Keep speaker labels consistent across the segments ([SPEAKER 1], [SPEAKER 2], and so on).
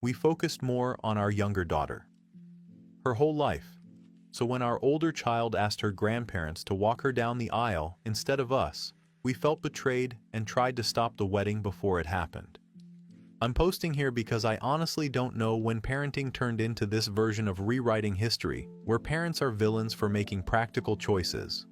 [SPEAKER 1] we focused more on our younger daughter. Her whole life. So when our older child asked her grandparents to walk her down the aisle instead of us, we felt betrayed and tried to stop the wedding before it happened. I'm posting here because I honestly don't know when parenting turned into this version of rewriting history, where parents are villains for making practical choices.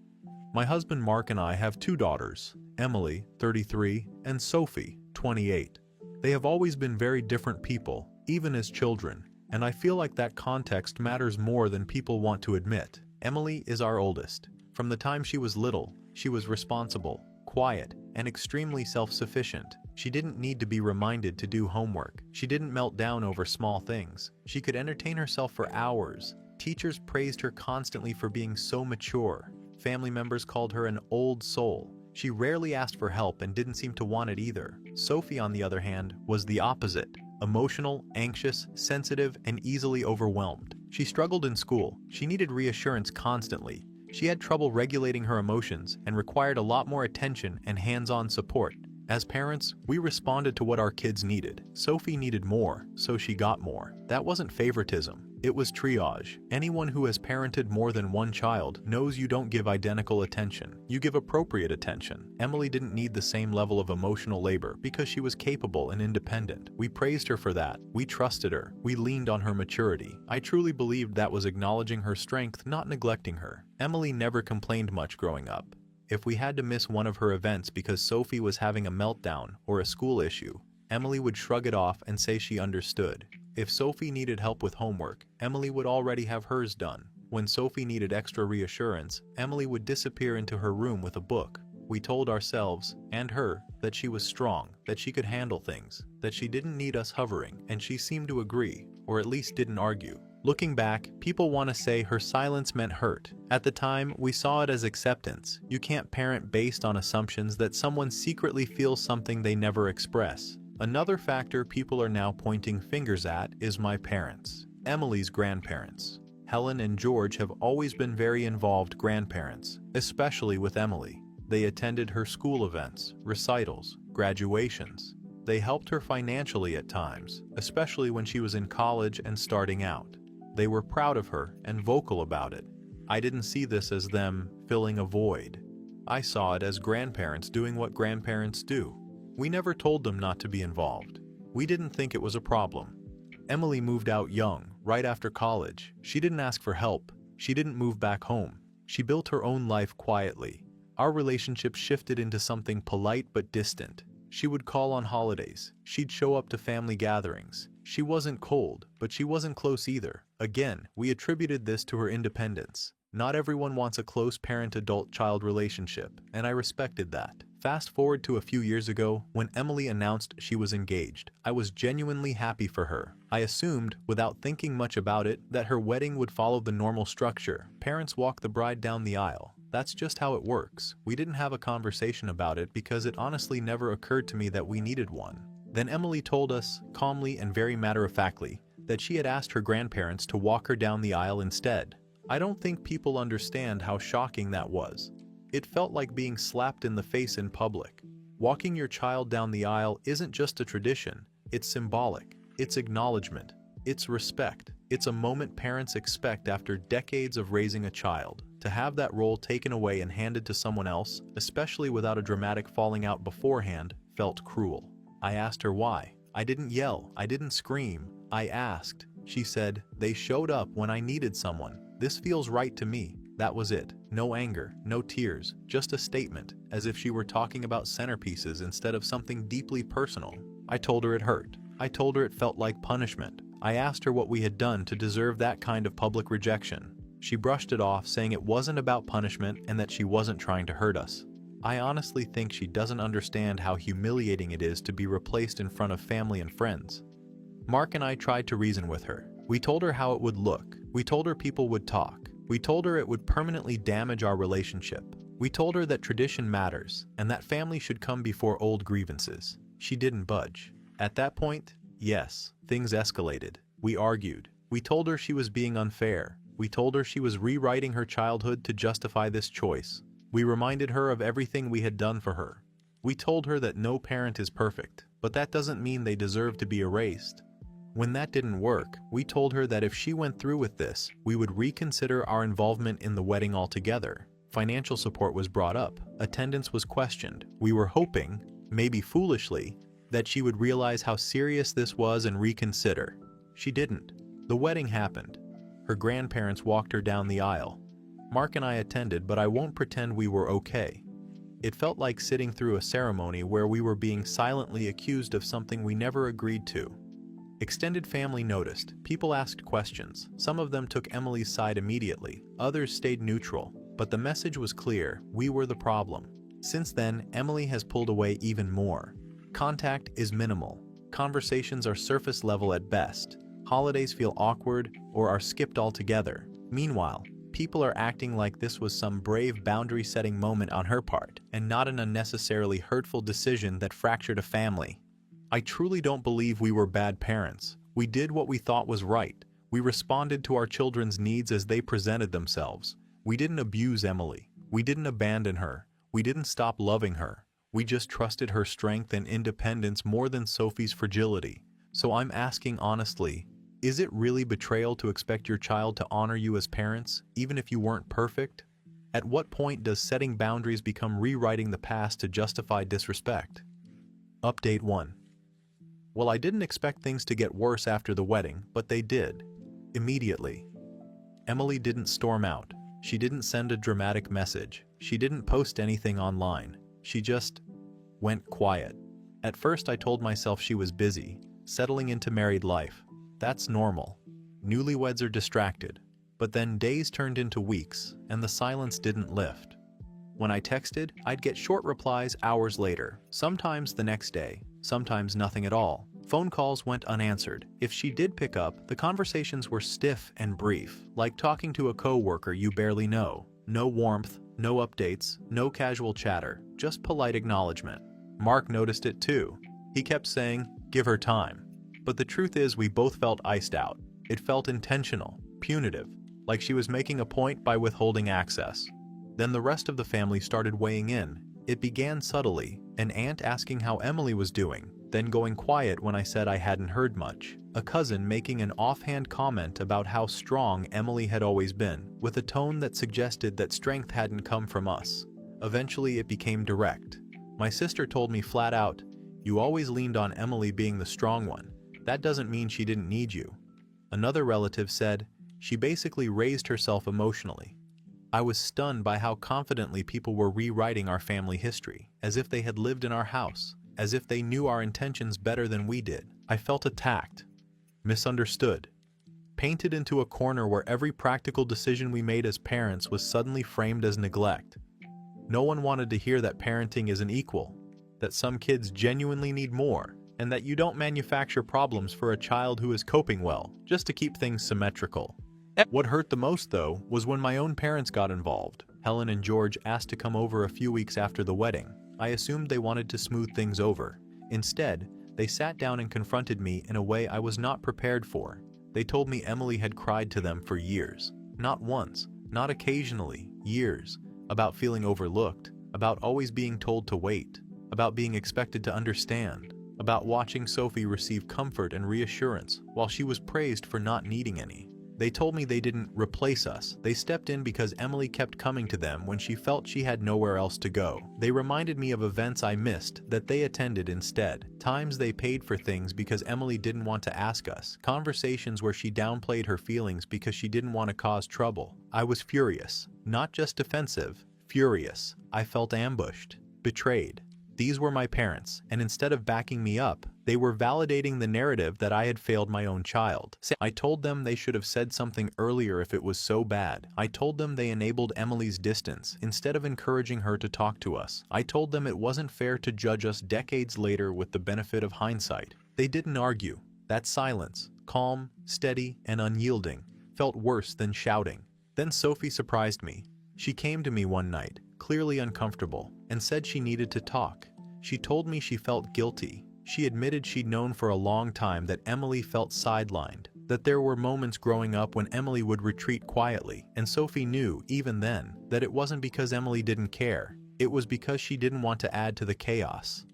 [SPEAKER 1] My husband Mark and I have two daughters, Emily, 33, and Sophie, 28. They have always been very different people, even as children, and I feel like that context matters more than people want to admit. Emily is our oldest. From the time she was little, she was responsible, quiet, and extremely self-sufficient. She didn't need to be reminded to do homework. She didn't melt down over small things. She could entertain herself for hours. Teachers praised her constantly for being so mature. Family members called her an old soul. She rarely asked for help and didn't seem to want it either. Sophie, on the other hand, was the opposite. Emotional, anxious, sensitive, and easily overwhelmed. She struggled in school. She needed reassurance constantly. She had trouble regulating her emotions and required a lot more attention and hands-on support. As parents, we responded to what our kids needed. Sophie needed more, so she got more. That wasn't favoritism. It was triage. Anyone who has parented more than one child knows you don't give identical attention. You give appropriate attention. Emily didn't need the same level of emotional labor because she was capable and independent. We praised her for that. We trusted her. We leaned on her maturity. I truly believed that was acknowledging her strength, not neglecting her. Emily never complained much growing up. If we had to miss one of her events because Sophie was having a meltdown or a school issue, Emily would shrug it off and say she understood. If Sophie needed help with homework, Emily would already have hers done. When Sophie needed extra reassurance, Emily would disappear into her room with a book. We told ourselves, and her, that she was strong, that she could handle things, that she didn't need us hovering, and she seemed to agree, or at least didn't argue. Looking back, people want to say her silence meant hurt. At the time, we saw it as acceptance. You can't parent based on assumptions that someone secretly feels something they never express. Another factor people are now pointing fingers at is my parents. Emily's grandparents. Helen and George have always been very involved grandparents, especially with Emily. They attended her school events, recitals, graduations. They helped her financially at times, especially when she was in college and starting out. They were proud of her and vocal about it. I didn't see this as them filling a void. I saw it as grandparents doing what grandparents do. We never told them not to be involved. We didn't think it was a problem. Emily moved out young, right after college. She didn't ask for help. She didn't move back home. She built her own life quietly. Our relationship shifted into something polite but distant. She would call on holidays. She'd show up to family gatherings. She wasn't cold, but she wasn't close either. Again, we attributed this to her independence. Not everyone wants a close parent-adult-child relationship, and I respected that. Fast forward to a few years ago, when Emily announced she was engaged. I was genuinely happy for her. I assumed, without thinking much about it, that her wedding would follow the normal structure. Parents walk the bride down the aisle. That's just how it works. We didn't have a conversation about it because it honestly never occurred to me that we needed one. Then Emily told us, calmly and very matter-of-factly, that she had asked her grandparents to walk her down the aisle instead. I don't think people understand how shocking that was. It felt like being slapped in the face in public. Walking your child down the aisle isn't just a tradition, it's symbolic, it's acknowledgement, it's respect. It's a moment parents expect after decades of raising a child. To have that role taken away and handed to someone else, especially without a dramatic falling out beforehand, felt cruel. I asked her why. I didn't yell, I didn't scream, I asked. She said, "They showed up when I needed someone. This feels right to me." That was it. No anger, no tears, just a statement, as if she were talking about centerpieces instead of something deeply personal. I told her it hurt. I told her it felt like punishment. I asked her what we had done to deserve that kind of public rejection. She brushed it off, saying it wasn't about punishment and that she wasn't trying to hurt us. I honestly think she doesn't understand how humiliating it is to be replaced in front of family and friends. Mark and I tried to reason with her. We told her how it would look. We told her people would talk. We told her it would permanently damage our relationship. We told her that tradition matters and that family should come before old grievances. She didn't budge. At that point, yes, things escalated. We argued. We told her she was being unfair. We told her she was rewriting her childhood to justify this choice. We reminded her of everything we had done for her. We told her that no parent is perfect, but that doesn't mean they deserve to be erased. When that didn't work, we told her that if she went through with this, we would reconsider our involvement in the wedding altogether. Financial support was brought up, attendance was questioned. We were hoping, maybe foolishly, that she would realize how serious this was and reconsider. She didn't. The wedding happened. Her grandparents walked her down the aisle. Mark and I attended, but I won't pretend we were okay. It felt like sitting through a ceremony where we were being silently accused of something we never agreed to. Extended family noticed. People asked questions. Some of them took Emily's side immediately. Others stayed neutral. But the message was clear. We were the problem. Since then, Emily has pulled away even more. Contact is minimal. Conversations are surface level at best. Holidays feel awkward or are skipped altogether. Meanwhile, people are acting like this was some brave boundary-setting moment on her part, and not an unnecessarily hurtful decision that fractured a family. I truly don't believe we were bad parents. We did what we thought was right. We responded to our children's needs as they presented themselves. We didn't abuse Emily. We didn't abandon her. We didn't stop loving her. We just trusted her strength and independence more than Sophie's fragility. So I'm asking honestly, is it really betrayal to expect your child to honor you as parents, even if you weren't perfect? At what point does setting boundaries become rewriting the past to justify disrespect? Update 1. Well, I didn't expect things to get worse after the wedding, but they did. Immediately. Emily didn't storm out. She didn't send a dramatic message. She didn't post anything online. She just went quiet. At first, I told myself she was busy, settling into married life. That's normal. Newlyweds are distracted. But then days turned into weeks, and the silence didn't lift. When I texted, I'd get short replies hours later, sometimes the next day, sometimes nothing at all. Phone calls went unanswered. If she did pick up, the conversations were stiff and brief, like talking to a coworker you barely know. No warmth, no updates, no casual chatter, just polite acknowledgement. Mark noticed it too. He kept saying, "Give her time." But the truth is we both felt iced out. It felt intentional, punitive, like she was making a point by withholding access. Then the rest of the family started weighing in. It began subtly, an aunt asking how Emily was doing, then going quiet when I said I hadn't heard much. A cousin making an offhand comment about how strong Emily had always been, with a tone that suggested that strength hadn't come from us. Eventually it became direct. My sister told me flat out, "You always leaned on Emily being the strong one. That doesn't mean she didn't need you." Another relative said, "She basically raised herself emotionally." I was stunned by how confidently people were rewriting our family history, as if they had lived in our house, as if they knew our intentions better than we did. I felt attacked, misunderstood, painted into a corner where every practical decision we made as parents was suddenly framed as neglect. No one wanted to hear that parenting isn't equal, that some kids genuinely need more, and that you don't manufacture problems for a child who is coping well, just to keep things symmetrical. What hurt the most, though, was when my own parents got involved. Helen and George asked to come over a few weeks after the wedding. I assumed they wanted to smooth things over. Instead, they sat down and confronted me in a way I was not prepared for. They told me Emily had cried to them for years. Not once, not occasionally, years. About feeling overlooked, about always being told to wait, about being expected to understand, about watching Sophie receive comfort and reassurance while she was praised for not needing any. They told me they didn't replace us. They stepped in because Emily kept coming to them when she felt she had nowhere else to go. They reminded me of events I missed that they attended instead. Times they paid for things because Emily didn't want to ask us. Conversations where she downplayed her feelings because she didn't want to cause trouble. I was furious. Not just defensive. Furious. I felt ambushed. Betrayed. These were my parents, and instead of backing me up, they were validating the narrative that I had failed my own child. I told them they should have said something earlier if it was so bad. I told them they enabled Emily's distance instead of encouraging her to talk to us. I told them it wasn't fair to judge us decades later with the benefit of hindsight. They didn't argue. That silence, calm, steady, and unyielding, felt worse than shouting. Then Sophie surprised me. She came to me one night, clearly uncomfortable, and said she needed to talk. She told me she felt guilty. She admitted she'd known for a long time that Emily felt sidelined, that there were moments growing up when Emily would retreat quietly, and Sophie knew, even then, that it wasn't because Emily didn't care. It was because she didn't want to add to the chaos.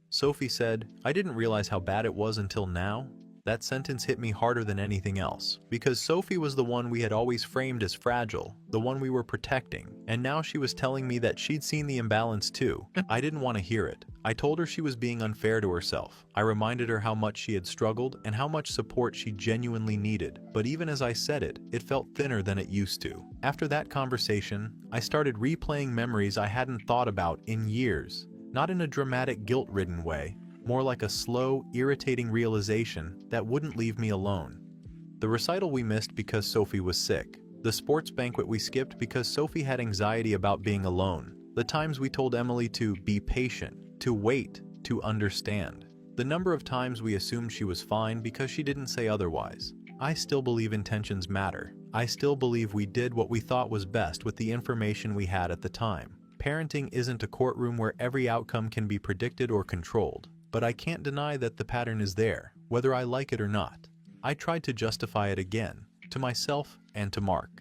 [SPEAKER 1] Sophie said, "I didn't realize how bad it was until now." That sentence hit me harder than anything else, because Sophie was the one we had always framed as fragile, the one we were protecting, and now she was telling me that she'd seen the imbalance too. I didn't want to hear it. I told her she was being unfair to herself. I reminded her how much she had struggled and how much support she genuinely needed, but even as I said it, it felt thinner than it used to. After that conversation, I started replaying memories I hadn't thought about in years, not in a dramatic, guilt-ridden way, more like a slow, irritating realization that wouldn't leave me alone. The recital we missed because Sophie was sick. The sports banquet we skipped because Sophie had anxiety about being alone. The times we told Emily to be patient, to wait, to understand. The number of times we assumed she was fine because she didn't say otherwise. I still believe intentions matter. I still believe we did what we thought was best with the information we had at the time. Parenting isn't a courtroom where every outcome can be predicted or controlled. But I can't deny that the pattern is there, whether I like it or not. I tried to justify it again, to myself and to Mark.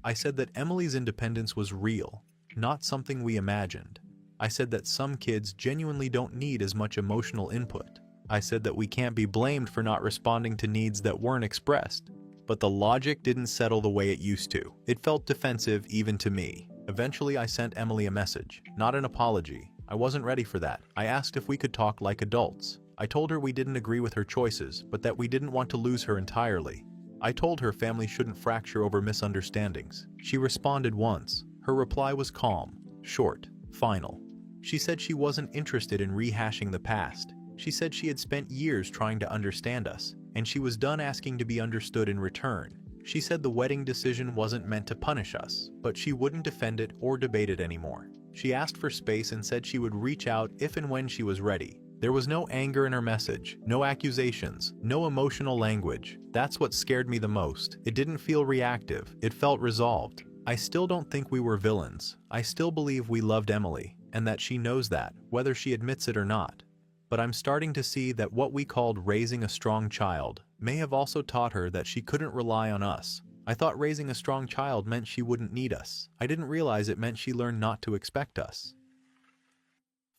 [SPEAKER 1] I said that Emily's independence was real, not something we imagined. I said that some kids genuinely don't need as much emotional input. I said that we can't be blamed for not responding to needs that weren't expressed. But the logic didn't settle the way it used to. It felt defensive even to me. Eventually I sent Emily a message, not an apology. I wasn't ready for that. I asked if we could talk like adults. I told her we didn't agree with her choices, but that we didn't want to lose her entirely. I told her family shouldn't fracture over misunderstandings. She responded once. Her reply was calm, short, final. She said she wasn't interested in rehashing the past. She said she had spent years trying to understand us, and she was done asking to be understood in return. She said the wedding decision wasn't meant to punish us, but she wouldn't defend it or debate it anymore. She asked for space and said she would reach out if and when she was ready. There was no anger in her message, no accusations, no emotional language. That's what scared me the most. It didn't feel reactive, it felt resolved. I still don't think we were villains. I still believe we loved Emily, and that she knows that, whether she admits it or not. But I'm starting to see that what we called raising a strong child may have also taught her that she couldn't rely on us. I thought raising a strong child meant she wouldn't need us. I didn't realize it meant she learned not to expect us.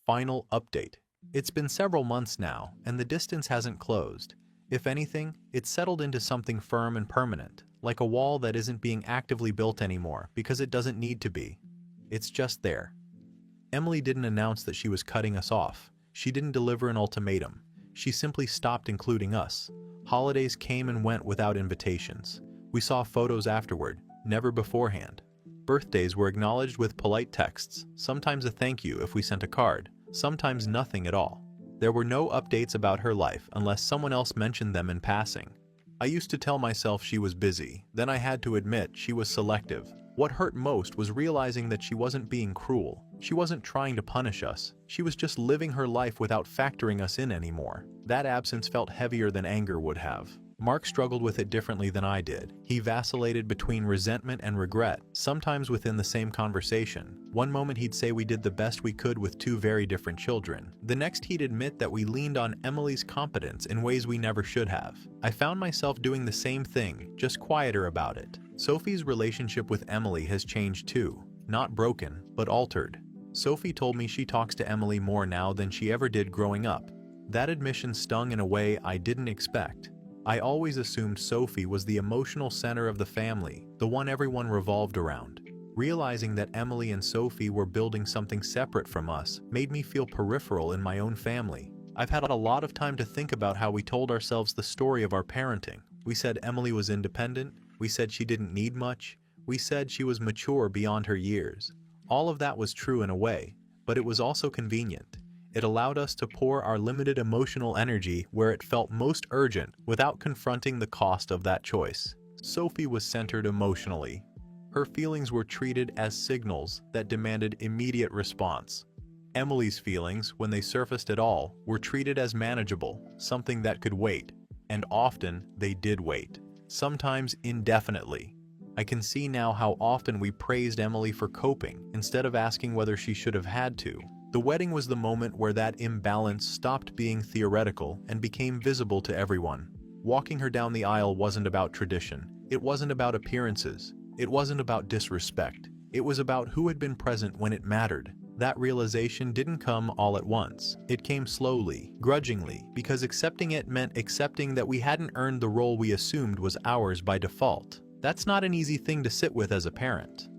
[SPEAKER 1] Final update. It's been several months now, and the distance hasn't closed. If anything, it's settled into something firm and permanent, like a wall that isn't being actively built anymore because it doesn't need to be. It's just there. Emily didn't announce that she was cutting us off. She didn't deliver an ultimatum. She simply stopped including us. Holidays came and went without invitations. We saw photos afterward, never beforehand. Birthdays were acknowledged with polite texts, sometimes a thank you if we sent a card, sometimes nothing at all. There were no updates about her life unless someone else mentioned them in passing. I used to tell myself she was busy, then I had to admit she was selective. What hurt most was realizing that she wasn't being cruel. She wasn't trying to punish us. She was just living her life without factoring us in anymore. That absence felt heavier than anger would have. Mark struggled with it differently than I did. He vacillated between resentment and regret, sometimes within the same conversation. One moment he'd say we did the best we could with two very different children. The next he'd admit that we leaned on Emily's competence in ways we never should have. I found myself doing the same thing, just quieter about it. Sophie's relationship with Emily has changed too. Not broken, but altered. Sophie told me she talks to Emily more now than she ever did growing up. That admission stung in a way I didn't expect. I always assumed Sophie was the emotional center of the family, the one everyone revolved around. Realizing that Emily and Sophie were building something separate from us made me feel peripheral in my own family. I've had a lot of time to think about how we told ourselves the story of our parenting. We said Emily was independent, we said she didn't need much, we said she was mature beyond her years. All of that was true in a way, but it was also convenient. It allowed us to pour our limited emotional energy where it felt most urgent without confronting the cost of that choice. Sophie was centered emotionally. Her feelings were treated as signals that demanded immediate response. Emily's feelings, when they surfaced at all, were treated as manageable, something that could wait. And often, they did wait. Sometimes indefinitely. I can see now how often we praised Emily for coping instead of asking whether she should have had to. The wedding was the moment where that imbalance stopped being theoretical and became visible to everyone. Walking her down the aisle wasn't about tradition. It wasn't about appearances. It wasn't about disrespect. It was about who had been present when it mattered. That realization didn't come all at once. It came slowly, grudgingly, because accepting it meant accepting that we hadn't earned the role we assumed was ours by default. That's not an easy thing to sit with as a parent.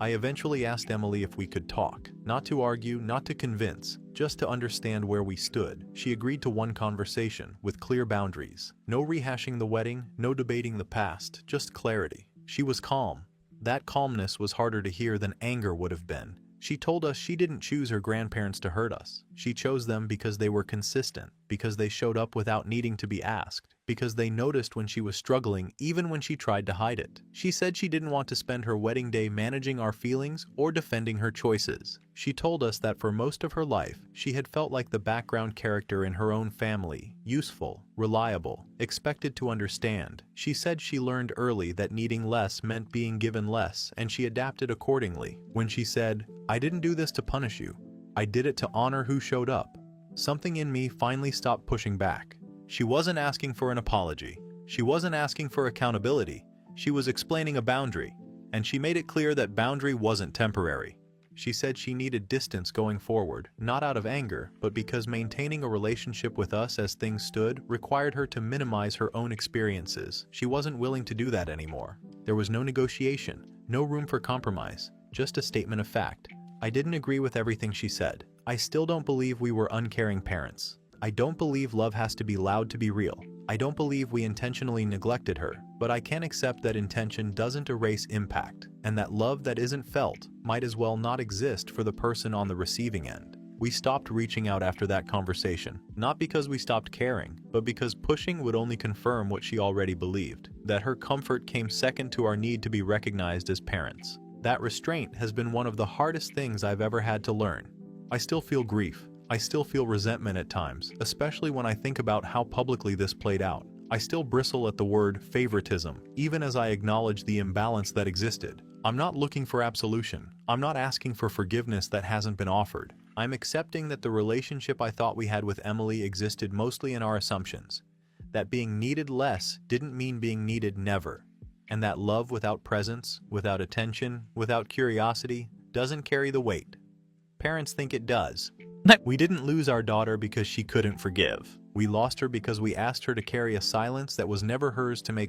[SPEAKER 1] I eventually asked Emily if we could talk, not to argue, not to convince, just to understand where we stood. She agreed to one conversation, with clear boundaries. No rehashing the wedding, no debating the past, just clarity. She was calm. That calmness was harder to hear than anger would have been. She told us she didn't choose her grandparents to hurt us. She chose them because they were consistent, because they showed up without needing to be asked, because they noticed when she was struggling even when she tried to hide it. She said she didn't want to spend her wedding day managing our feelings or defending her choices. She told us that for most of her life, she had felt like the background character in her own family, useful, reliable, expected to understand. She said she learned early that needing less meant being given less, and she adapted accordingly. When she said, "I didn't do this to punish you. I did it to honor who showed up," something in me finally stopped pushing back. She wasn't asking for an apology. She wasn't asking for accountability. She was explaining a boundary, and she made it clear that boundary wasn't temporary. She said she needed distance going forward, not out of anger, but because maintaining a relationship with us as things stood required her to minimize her own experiences. She wasn't willing to do that anymore. There was no negotiation, no room for compromise, just a statement of fact. I didn't agree with everything she said. I still don't believe we were uncaring parents. I don't believe love has to be loud to be real. I don't believe we intentionally neglected her, but I can accept that intention doesn't erase impact, and that love that isn't felt might as well not exist for the person on the receiving end. We stopped reaching out after that conversation, not because we stopped caring, but because pushing would only confirm what she already believed, that her comfort came second to our need to be recognized as parents. That restraint has been one of the hardest things I've ever had to learn. I still feel grief. I still feel resentment at times, especially when I think about how publicly this played out. I still bristle at the word favoritism, even as I acknowledge the imbalance that existed. I'm not looking for absolution. I'm not asking for forgiveness that hasn't been offered. I'm accepting that the relationship I thought we had with Emily existed mostly in our assumptions. That being needed less didn't mean being needed never. And that love without presence, without attention, without curiosity, doesn't carry the weight. Parents think it does. We didn't lose our daughter because she couldn't forgive. We lost her because we asked her to carry a silence that was never hers to make